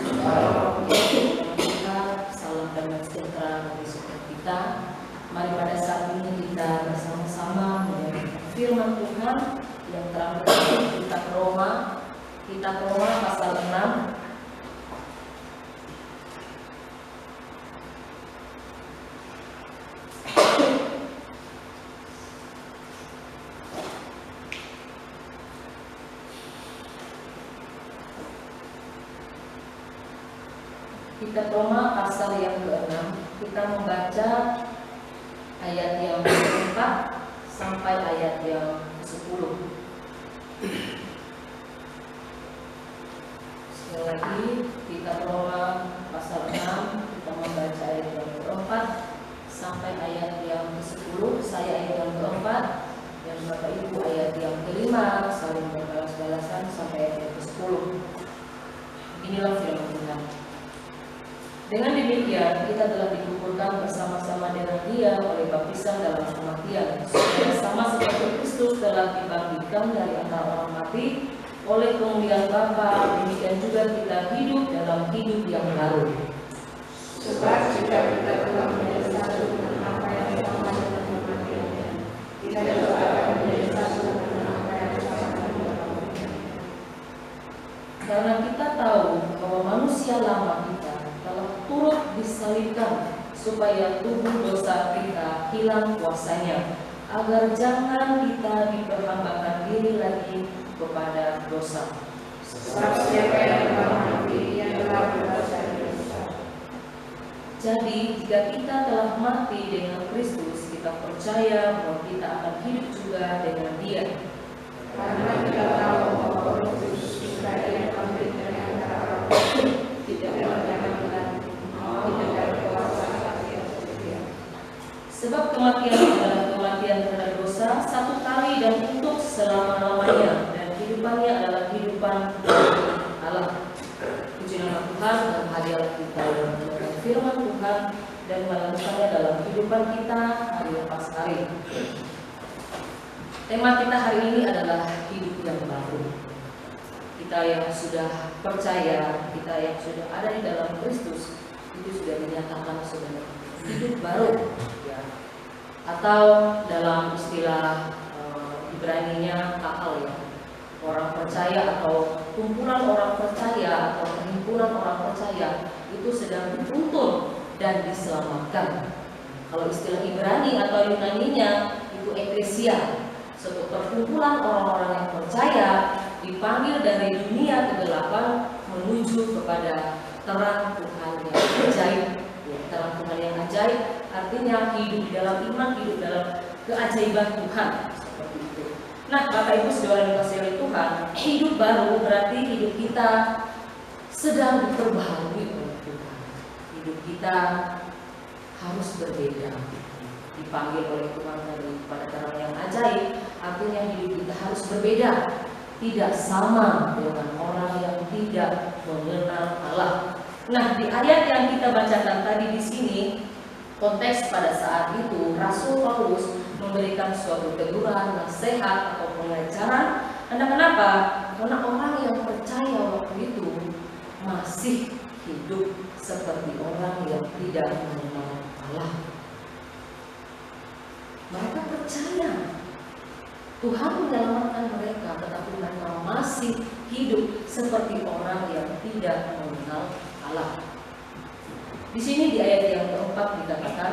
Salam damai sejahtera bagi saudara kita. Mari pada saat ini kita bersama-sama mendengar firman Tuhan yang terambil dari kitab Roma pasal 6. Kitab Roma pasal yang ke-6, kita membaca ayat yang ke-4 sampai ayat yang ke-10. Sekali lagi, kitab Roma pasal 6, kita membaca ayat yang ke-4 sampai ayat yang ke-10. Saya ayat yang ke-4, dan Bapak Ibu ayat yang ke-5, saling berbalas-balasan sampai ayat yang ke-10. Inilah firman Tuhan. Dengan demikian, kita telah dikumpulkan bersama-sama dengan Dia oleh baptisan dalam kematian, supaya sama seperti Kristus telah dibangkitkan dari antara orang mati oleh kemuliaan Bapa, demikian juga kita hidup dalam hidup yang baru. Sebab jika kita telah menjadi satu dengan apa yang sama dengan kematiannya, kita juga akan menjadi satu dengan apa yang sama dengan kematiannya. Karena kita tahu bahwa manusia lama kita telah turut disalibkan supaya tubuh dosa kita hilang kuasanya, agar jangan kita diperhambakan diri lagi kepada dosa. Sebab siapa yang telah mati, ia telah bebas dari dosa. Jadi jika kita telah mati dengan Kristus, kita percaya bahwa kita akan hidup juga dengan Dia. Karena kita tahu bahwa Kristus jika Ia bangkit dari antara orang mati, tidak dapat Sebab kematian adalah kematian terhadap dosa satu kali dan untuk selama-lamanya, dan kehidupannya adalah kehidupan Allah. Puji nama Tuhan, dan hadiahlah kita yang mendengar firman Tuhan dan melakukannya dalam kehidupan kita hari lepas hari. Tema kita hari ini adalah hidup yang baru. Kita yang sudah percaya, kita yang sudah ada di dalam Kristus, itu sudah dinyatakan sudah hidup baru, ya. Atau dalam istilah Ibrani-nya kakal, ya, orang percaya atau kumpulan orang percaya atau perhimpunan orang percaya itu sedang dituntun dan diselamatkan. Kalau istilah Ibrani atau Yunani-nya itu eklesia, suatu perkumpulan orang-orang yang percaya dipanggil dari dunia kegelapan menuju kepada terang Tuhan yang ajaib. Ya, terang Tuhan yang ajaib artinya hidup dalam iman, hidup dalam keajaiban Tuhan, seperti itu. Nah, Bapak Ibu saudara yang dikasihi oleh Tuhan, hidup baru berarti hidup kita sedang diperbaharui oleh Tuhan. Hidup kita harus berbeda. Dipanggil oleh Tuhan dari pada terang yang ajaib, artinya hidup kita harus berbeda. Tidak sama dengan orang yang tidak mengenal Allah. Nah, di ayat yang kita bacakan tadi di sini, konteks pada saat itu Rasul Paulus memberikan suatu teguran, nasihat atau pengajaran. Kenapa? Karena orang yang percaya waktu itu masih hidup seperti orang yang tidak mengenal Allah. Mereka percaya Tuhan menyelamatkan mereka, tetapi mereka masih hidup seperti orang yang tidak mengenal Allah. Di sini di ayat yang keempat dikatakan,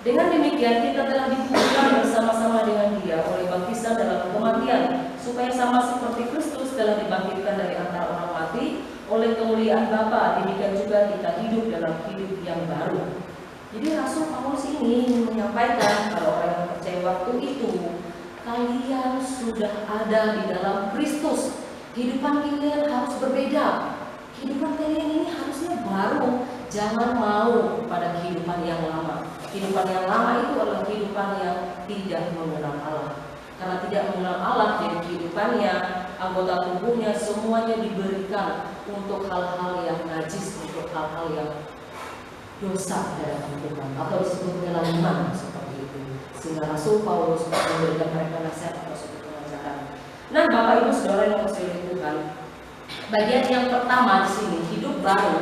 dengan demikian kita telah dikumpulkan bersama-sama dengan Dia oleh baptisan dalam kematian, supaya sama seperti Kristus telah dibangkitkan dari antara orang mati oleh kemuliaan Bapa, demikian juga kita hidup dalam hidup yang baru. Jadi Rasul Paulus ini menyampaikan kalau orang yang percaya waktu itu, kalian sudah ada di dalam Kristus. Kehidupan kalian harus berbeda. Kehidupan kalian ini harusnya baru. Jangan mau pada kehidupan yang lama. Kehidupan yang lama itu adalah kehidupan yang tidak mengenal Allah. Karena tidak mengenal Allah, jadi kehidupannya, anggota tubuhnya semuanya diberikan untuk hal-hal yang najis, untuk hal-hal yang dosa dalam Tuhan, atau disebut kelaliman seperti itu. Sehingga Rasul Paulus memberikan mereka nasihat atau suatu pengajaran. Nah, Bapak Ibu saudara yang dikasihi Tuhan, bagian yang pertama di sini hidup baru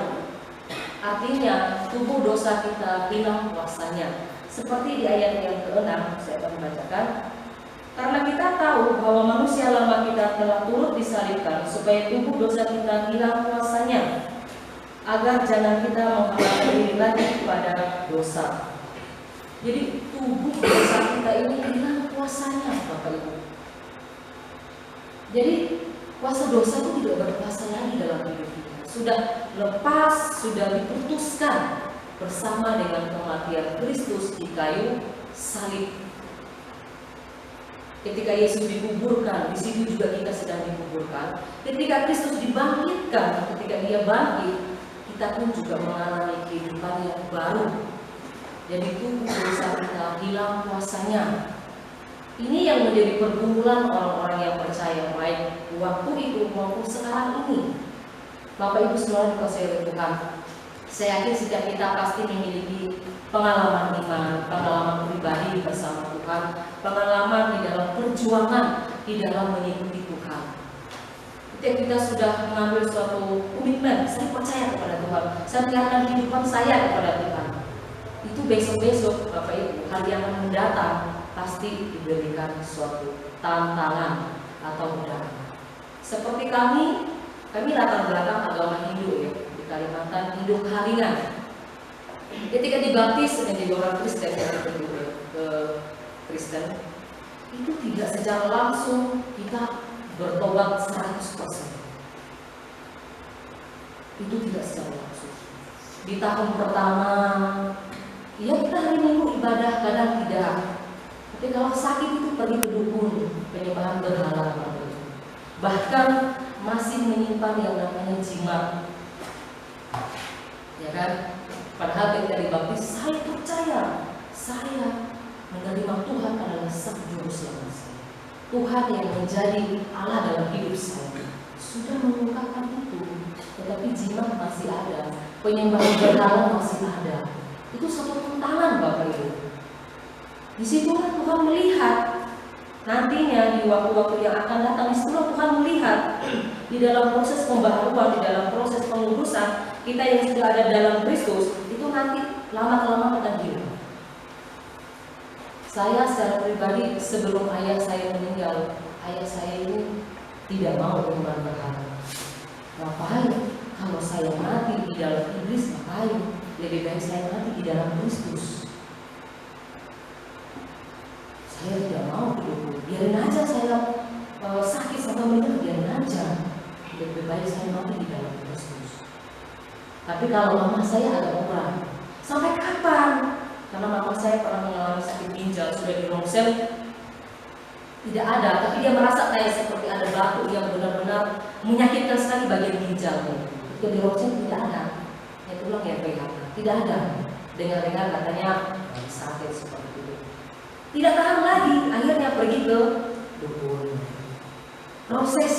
artinya tubuh dosa kita hilang kuasanya. Seperti di ayat yang ke-6 saya akan membacakan. Karena kita tahu bahwa manusia lama kita telah turut disalibkan supaya tubuh dosa kita hilang kuasanya, agar jangan kita menghalangi diri lagi kepada dosa. Jadi tubuh dosa kita ini hilang kuasanya, Bapak Ibu. Jadi kuasa dosa itu tidak berkuasa lagi dalam hidup kita. Sudah lepas, sudah diputuskan bersama dengan kematian Kristus di kayu salib. Ketika Yesus dikuburkan, di situ juga kita sedang dikuburkan. Ketika Kristus dibangkitkan, ketika Dia bangkit, kita pun juga mengalami kehidupan yang baru. Jadi tubuh dosa kita hilang kuasanya. Ini yang menjadi pergumulan orang-orang yang percaya, baik waktu itu maupun sekarang ini. Bapak Ibu semua dikasihi oleh Tuhan, saya yakin setiap kita pasti memiliki pengalaman iman, pengalaman pribadi bersama Tuhan, pengalaman di dalam perjuangan, di dalam mengikuti Tuhan. Ketika kita sudah mengambil suatu komitmen, saya percaya kepada Tuhan, saya menyerahkan kehidupan saya kepada Tuhan. Itu besok-besok Bapak Ibu, hari yang akan mendatang pasti diberikan suatu tantangan atau godaan. Seperti kami latar belakang agama Hindu ya, di Kalimantan, Hindu Kalingan. Ketika dibaptis menjadi orang Kristen ke Kristen, itu tidak secara langsung kita bertobat 100%. Itu tidak secara langsung. Di tahun pertama, ya kita hari Minggu ibadah, kadang tidak. Tapi kalau sakit itu pergi ke dukun, penyembahan berhala. Bahkan masih menyimpan yang namanya jimat. Ya kan? Padahal ketika dibaptis, saya percaya, saya menerima Tuhan adalah sang juru selamat saya. Tuhan yang menjadi Allah dalam hidup saya. Sudah mengungkapkan itu, tetapi jimat masih ada, penyembahan berhala masih ada. Itu satu tantangan Bapak Ibu. Disitulah Tuhan melihat nantinya di waktu-waktu yang akan datang. Disitulah Tuhan melihat di dalam proses pembaharuan, di dalam proses pengurusan kita yang sudah ada dalam Kristus, itu nanti lama-kelamaan akan hilang. Saya secara pribadi sebelum ayah saya meninggal, ayah saya ini tidak mau menyembah berhala. Ngapain? Kalau saya mati di dalam iblis, ngapain? Lebih baik saya mati di dalam Kristus. Saya tidak mau hidup, biarin aja saya sakit sampai meninggal, biarin aja. Lebih baik saya mati di dalam Kristus. Tapi kalau mama saya agak kurang, sampai kapan? Karena mama saya pernah mengalami sakit ginjal, sudah di rongsel, tidak ada, tapi dia merasa kayak seperti ada batu yang benar-benar menyakitkan sekali bagian ginjalnya. Ketika di rongsel tidak ada, ya tulang ya PHK, tidak ada. Dengar-dengar katanya sakit seperti itu. Tidak tahan lagi, akhirnya pergi ke dukun. Proses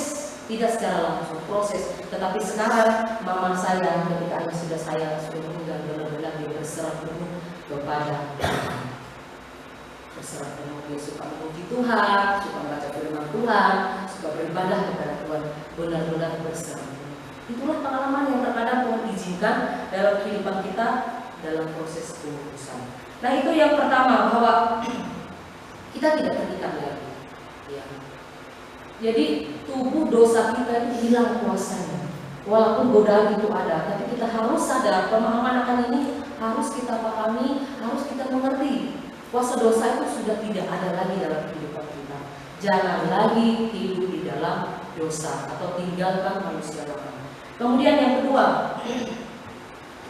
tidak secara langsung, proses. Tetapi sekarang mama saya ketika saya sudah meninggal, benar-benar dia berserah penuh kepada Tuhan. Berserah penuh, dia suka memuji Tuhan, suka membaca firman Tuhan, suka beribadah kepada Tuhan, benar-benar berserah penuh. Itulah pengalaman yang terkadang Tuhan izinkan dalam kehidupan kita dalam proses pengurusan. Nah itu yang pertama, bahwa kita tidak terikat lagi. Ya. Jadi tubuh dosa kita itu hilang kuasanya. Walaupun godaan itu ada, tapi kita harus sadar, pemahaman akan ini harus kita pahami, harus kita mengerti. Kuasa dosa itu sudah tidak ada lagi dalam kehidupan kita. Jangan lagi hidup di dalam dosa atau tinggalkan manusia lama. Kemudian yang kedua,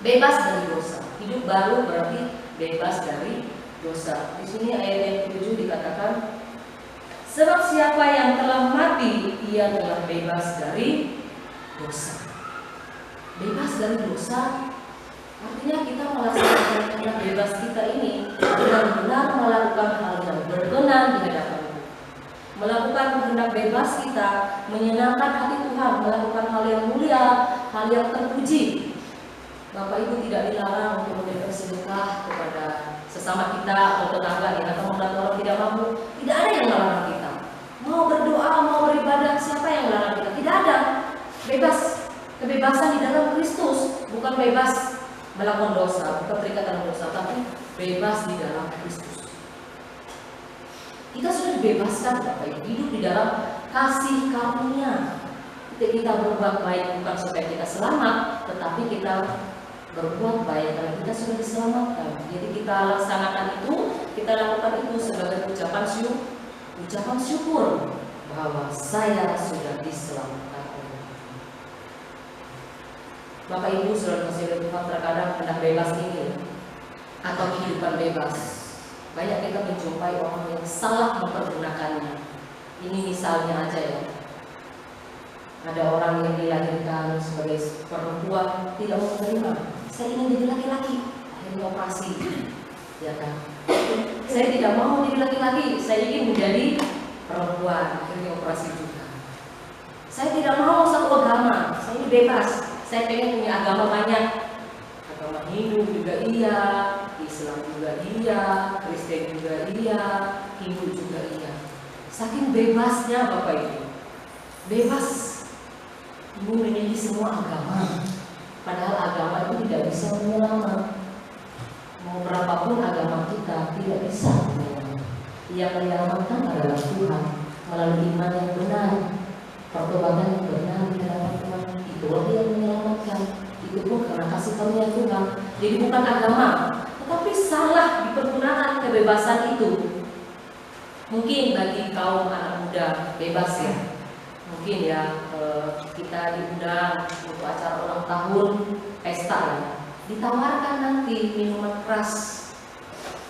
bebas dari dosa. Hidup baru berarti bebas dari dosa. Di sini ayat yang ke-7 dikatakan, sebab siapa yang telah mati, ia telah bebas dari dosa. Bebas dari dosa artinya kita melaksanakan kehendak bebas kita ini benar-benar melakukan hal yang berkenan di hadapan Tuhan. Melakukan kehendak bebas kita, menyenangkan hati Tuhan, melakukan hal yang mulia, hal yang terpuji. Bapak Ibu tidak dilarang untuk memberikan sedekah kepada sesama kita atau tetangga ya, atau membantu orang tidak mampu. Tidak ada yang melarang kita. Mau berdoa, mau beribadah, siapa yang melarang kita? Tidak ada. Bebas. Kebebasan di dalam Kristus, bukan bebas melakukan dosa, bukan terikat dalam dosa, tapi bebas di dalam Kristus. Kita sudah dibebaskan, Bapak Ibu, hidup di dalam kasih karunia. Kita berbuat baik bukan supaya kita selamat, tetapi kita berbuat baik karena kita sudah diselamatkan. Jadi kita laksanakan itu, kita lakukan itu sebagai ucapan syukur bahwa saya sudah diselamatkan. Bapak Ibu saudara-saudara Tuhan, terkadang hendak bebas ini atau kehidupan bebas, banyak kita menjumpai orang yang salah mempergunakannya. Ini misalnya aja ya, ada orang yang dilahirkan sebagai perempuan tidak mau menerima. Saya ingin jadi laki-laki, akhirnya operasi, ya kan? Saya tidak mau jadi laki-laki, saya ingin menjadi perempuan, akhirnya operasi juga. Saya tidak mau satu agama, saya ini bebas. Saya pengen punya agama banyak, agama Hindu juga iya, Islam juga iya, Kristen juga iya, Hindu juga iya. Saking bebasnya Bapak Ibu, bebas Ibu memilih semua agama, padahal agama itu tidak bisa menyelamat. Mau berapapun agama kita tidak bisa menyelamat. Yang menyelamatkan adalah Tuhan melalui iman yang benar, pertobatan yang benar di dalam Tuhan. Itulah yang menyelamatkan. Itu pun karena kasih karunia Tuhan. Jadi bukan agama, tetapi salah dipergunakan kebebasan itu. Mungkin bagi kaum anak muda bebas ya. Mungkin ya kita diundang untuk acara ulang tahun, pesta ya. Ditawarkan nanti minuman keras,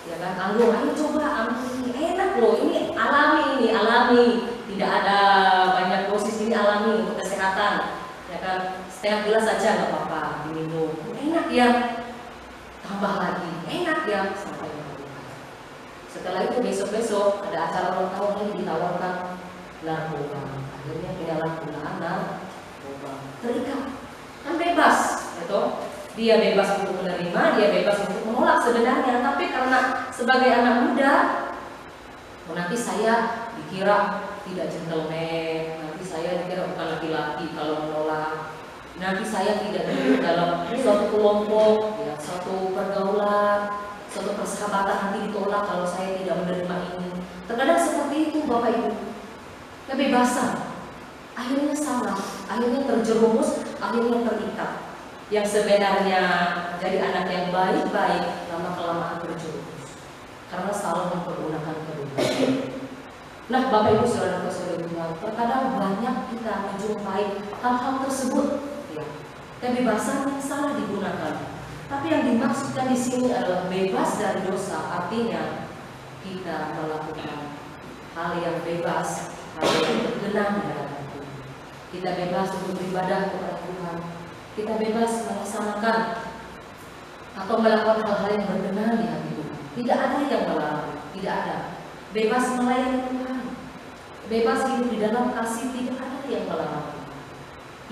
ya kan? Ayo coba ambil, enak loh, ini alami, tidak ada banyak dosis, ini alami untuk kesehatan. Ya kan, setengah gelas saja nggak apa-apa diminum, enak ya, tambah lagi, enak ya, sampai mati. Setelah itu besok ada acara ulang tahun lagi ditawarkan narkoba, akhirnya penyalahgunaan narkoba, terikat, kan bebas, gitu. Dia bebas untuk menerima, dia bebas untuk menolak sebenarnya, tapi karena sebagai anak muda, nanti saya dikira tidak gentleman, nanti saya dikira bukan laki-laki kalau menolak, nanti saya tidak duduk dalam suatu kelompok, ya, suatu pergaulan, suatu persahabatan, nanti ditolak kalau saya tidak menerima ini. Terkadang seperti itu Bapak Ibu, kebebasan, akhirnya salah, akhirnya terjerumus, akhirnya terikat. Yang sebenarnya jadi anak yang baik-baik lama-kelamaan terjerumus karena salah mempergunakan kebebasan. Nah, Bapak Ibu saudara-saudara Tuhan, terkadang banyak kita menjumpai hal-hal tersebut, ya, kebebasan yang salah digunakan. Tapi yang dimaksudkan di sini adalah bebas dari dosa, artinya kita melakukan hal yang bebas, hal yang berkenan di hadapan Tuhan. Kita bebas untuk beribadah kepada Tuhan. Kita bebas melaksanakan atau melakukan hal-hal yang berkenan di hati Tuhan. Tidak ada yang melarang, tidak ada. Bebas melayani Tuhan, bebas hidup di dalam kasih, tidak ada yang melarang.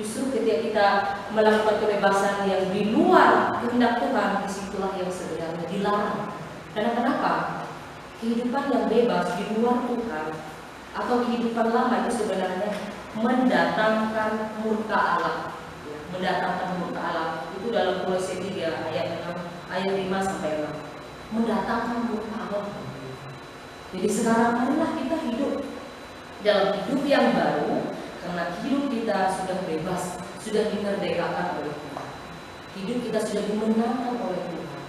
Justru ketika kita melakukan kebebasan yang di luar kehendak Tuhan, disitulah yang sebenarnya dilarang. Karena kenapa? Kehidupan yang bebas di luar Tuhan atau kehidupan lama itu sebenarnya mendatangkan murka Allah. Mendatangkan murka Allah itu dalam Kolose 3 ayat 5 sampai 6. Mendatangkan murka Allah. Jadi sekarang marilah kita hidup dalam hidup yang baru, karena hidup kita sudah bebas, sudah dimerdekakan oleh Tuhan. Hidup kita sudah dimenangkan oleh Tuhan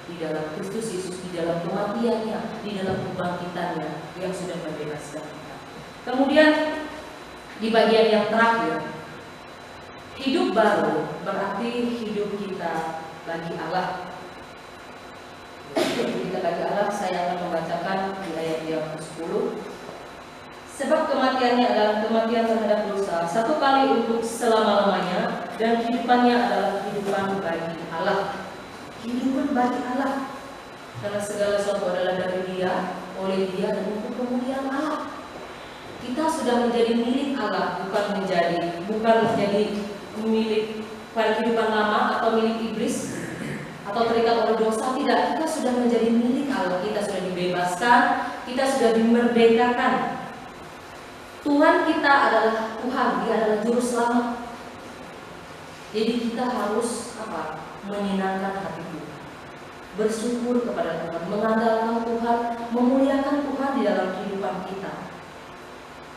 di dalam Kristus Yesus, di dalam kematiannya, di dalam kebangkitannya yang sudah membebaskan kita. Kemudian di bagian yang terakhir, hidup baru berarti hidup kita bagi Allah. Hidup kita bagi Allah, saya akan membacakan di ayat yang ke-10. Sebab kematiannya adalah kematian terhadap dosa, satu kali untuk selama-lamanya, dan kehidupannya adalah kehidupan bagi Allah. Kehidupan bagi Allah, karena segala sesuatu adalah dari Dia, oleh Dia, dan untuk kemuliaan Allah. Kita sudah menjadi milik Allah, bukan menjadi milik pada kehidupan lama atau milik iblis atau terikat oleh dosa. Tidak, kita sudah menjadi milik Allah. Kita sudah dibebaskan, kita sudah dimerdekakan. Tuhan kita adalah Tuhan, Dia adalah juru selamat. Jadi kita harus apa? Menyenangkan hati Tuhan, bersyukur kepada Tuhan, mengandalkan Tuhan, memuliakan Tuhan di dalam kehidupan kita.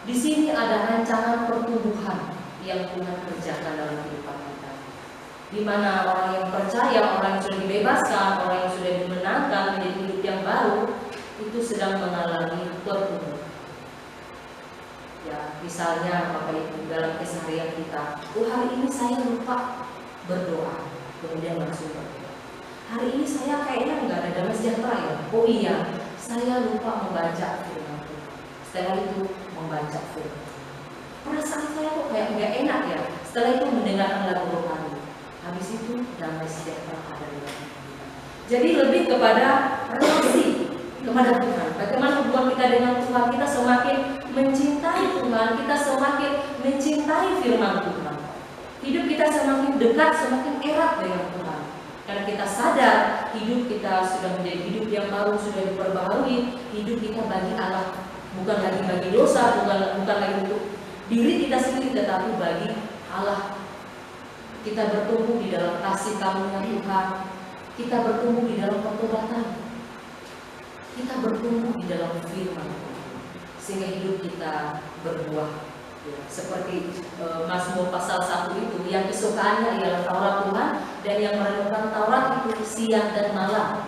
Di sini ada rancangan pertumbuhan yang Tuhan kerjakan dalam kehidupan kita, di mana orang yang percaya, orang yang sudah dibebaskan, orang yang sudah dimenangkan menjadi hidup yang baru, itu sedang mengalami pertumbuhan. Ya, misalnya Bapak Ibu dalam keseharian kita, hari ini saya lupa berdoa, kemudian langsung berdoa. Hari ini saya kayaknya nggak ada damai sejahtera ya. Oh iya, saya lupa membaca firman Tuhan. Setelah itu membaca firman. Perasaan saya kok kayak nggak enak ya. Setelah itu mendengarkan lagu rohani. Habis itu damai sejahtera ada di dalam kita. Jadi lebih kepada relasi kepada Tuhan. Bagaimana hubungan kita dengan Tuhan? Kita semakin mencintai Tuhan, kita semakin mencintai firman Tuhan. Hidup kita semakin dekat, semakin erat dengan Tuhan. Karena kita sadar hidup kita sudah menjadi hidup yang baru, sudah diperbaharui. Hidup kita bagi Allah, bukan lagi bagi dosa, bukan lagi untuk diri kita sendiri, tetapi bagi Allah. Kita bertumbuh di dalam kasih karunia Tuhan. Kita bertumbuh di dalam pertobatan. Kita bertumbuh di dalam firman Tuhan, sehingga hidup kita berbuah. Ya, seperti Mazmur pasal 1 itu, yang kesukaannya ialah Taurat Tuhan, dan yang merenungkan Taurat itu siang dan malam,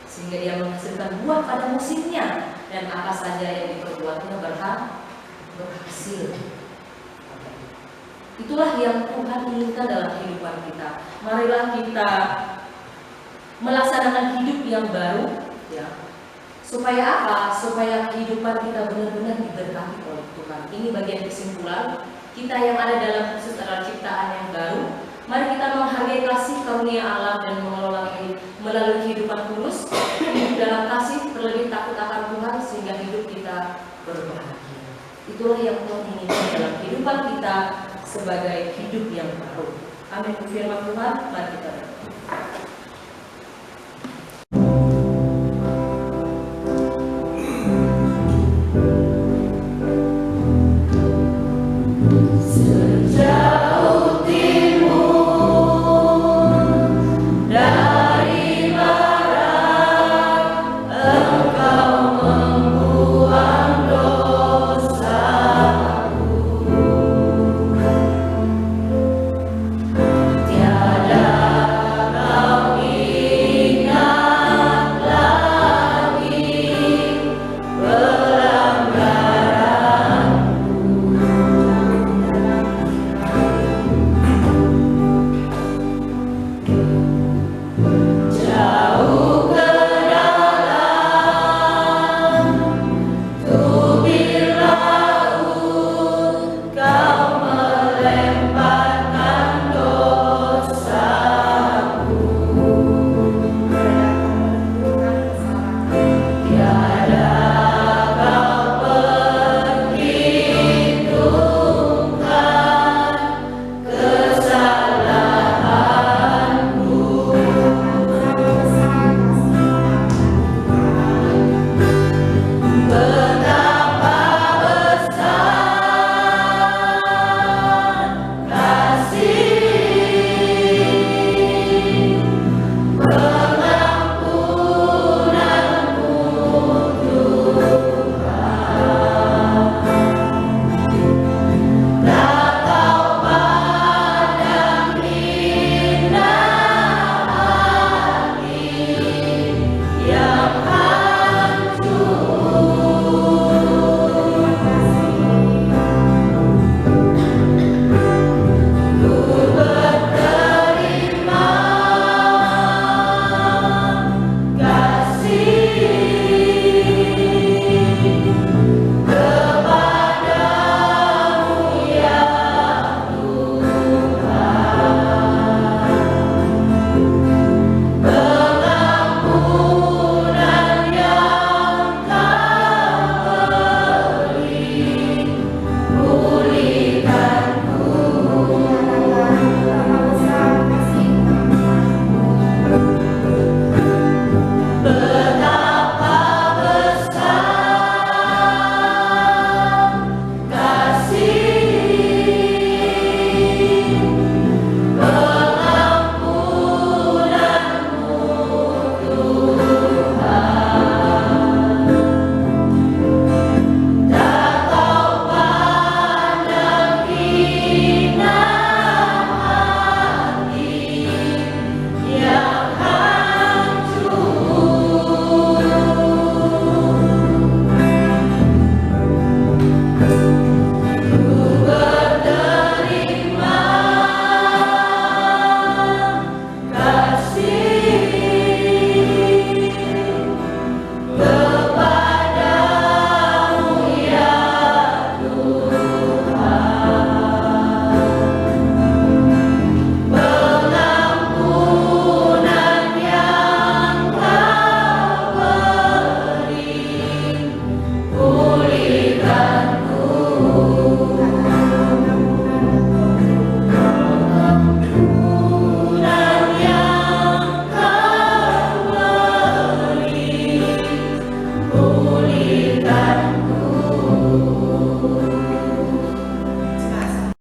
sehingga dia menghasilkan buah pada musimnya, dan apa saja yang diperbuatnya berhasil. Itulah yang Tuhan inginkan dalam kehidupan kita. Marilah kita melaksanakan hidup yang baru, ya. Supaya apa? Supaya kehidupan kita benar-benar diberkati oleh Tuhan. Ini bagian kesimpulan kita yang ada dalam Kristus adalah ciptaan yang baru. Mari kita menghargai kasih karunia Allah dan mengelola melalui kehidupan kudus, hidup dalam kasih, terlebih takut akan Tuhan, sehingga hidup kita berbahagia. Itulah yang Tuhan inginkan dalam kehidupan kita sebagai hidup yang baru. Amin. Firman Tuhan, mari kita